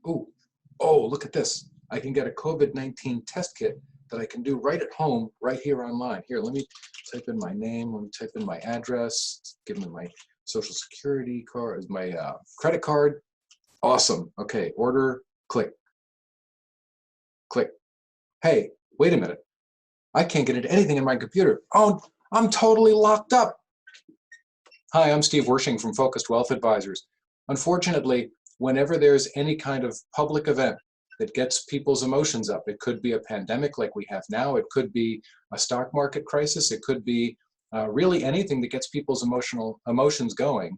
Oh, oh, look at this. I can get a COVID-19 test kit that I can do right at home, right here online. Here, let me type in my name, let me type in my address, give me my social security card, my credit card. Awesome. Okay, order, click, click. Hey, wait a minute. I can't get into anything in my computer. Oh, I'm totally locked up. Hi, I'm Steve Wershing from Focused Wealth Advisors. Unfortunately, whenever there's any kind of public event that gets people's emotions up, it could be a pandemic like we have now, it could be a stock market crisis, it could be really anything that gets people's emotions going.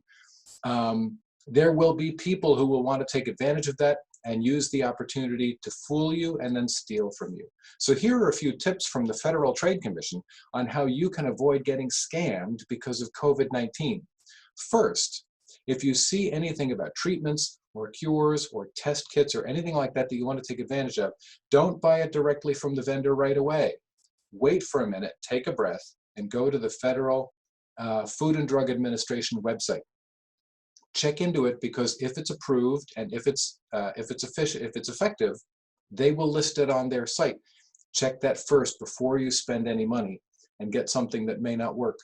There will be people who will want to take advantage of that and use the opportunity to fool you and then steal from you. So here are a few tips from the Federal Trade Commission on how you can avoid getting scammed because of COVID-19. First, if you see anything about treatments or cures or test kits or anything like that that you want to take advantage of, don't buy it directly from the vendor right away. Wait for a minute, take a breath, and go to the Federal Food and Drug Administration website. Check into it, because if it's approved and if it's effective, they will list it on their site. Check that first before you spend any money and get something that may not work.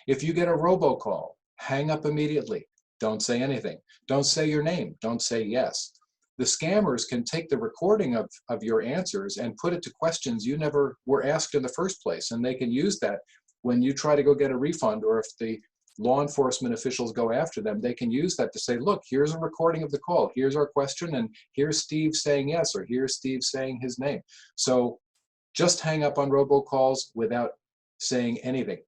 If you get a robocall, hang up immediately. Don't say anything. Don't say your name. Don't say yes. The scammers can take the recording of your answers and put it to questions you never were asked in the first place, and they can use that when you try to go get a refund, or if the law enforcement officials go after them, they can use that to say, look, here's a recording of the call, here's our question, and here's Steve saying yes, or here's Steve saying his name. So just hang up on robocalls without saying anything.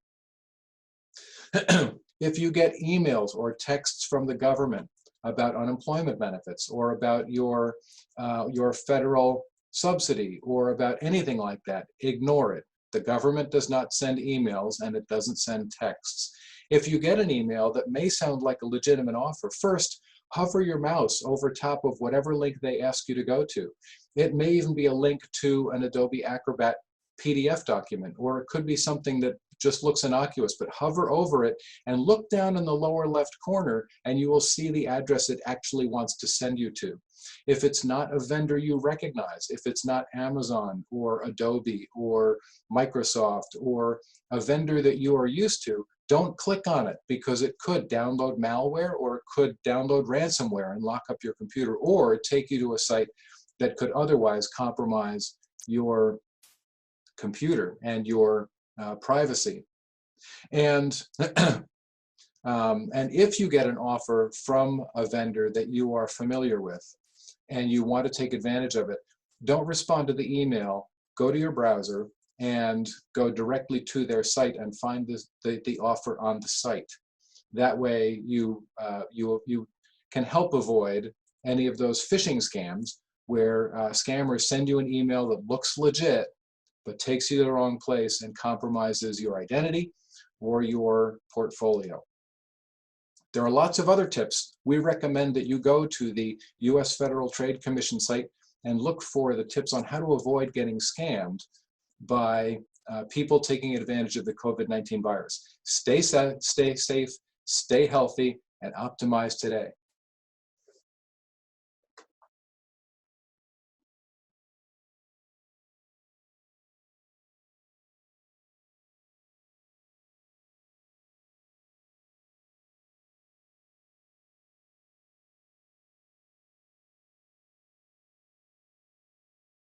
If you get emails or texts from the government about unemployment benefits, or about your federal subsidy, or about anything like that, ignore it. The government does not send emails, and it doesn't send texts. If you get an email that may sound like a legitimate offer, first, hover your mouse over top of whatever link they ask you to go to. It may even be a link to an Adobe Acrobat PDF document, or it could be something that just looks innocuous, but hover over it and look down in the lower left corner, and you will see the address it actually wants to send you to. If it's not a vendor you recognize, if it's not Amazon or Adobe or Microsoft or a vendor that you are used to, don't click on it, because it could download malware, or it could download ransomware and lock up your computer, or take you to a site that could otherwise compromise your computer and your privacy. And and if you get an offer from a vendor that you are familiar with and you want to take advantage of it, don't respond to the email. Go to your browser and go directly to their site and find the offer on the site. That way you can help avoid any of those phishing scams where scammers send you an email that looks legit but takes you to the wrong place and compromises your identity or your portfolio. There are lots of other tips. We recommend that you go to the US Federal Trade Commission site and look for the tips on how to avoid getting scammed by people taking advantage of the COVID-19 virus. Stay safe, stay healthy, and optimize today.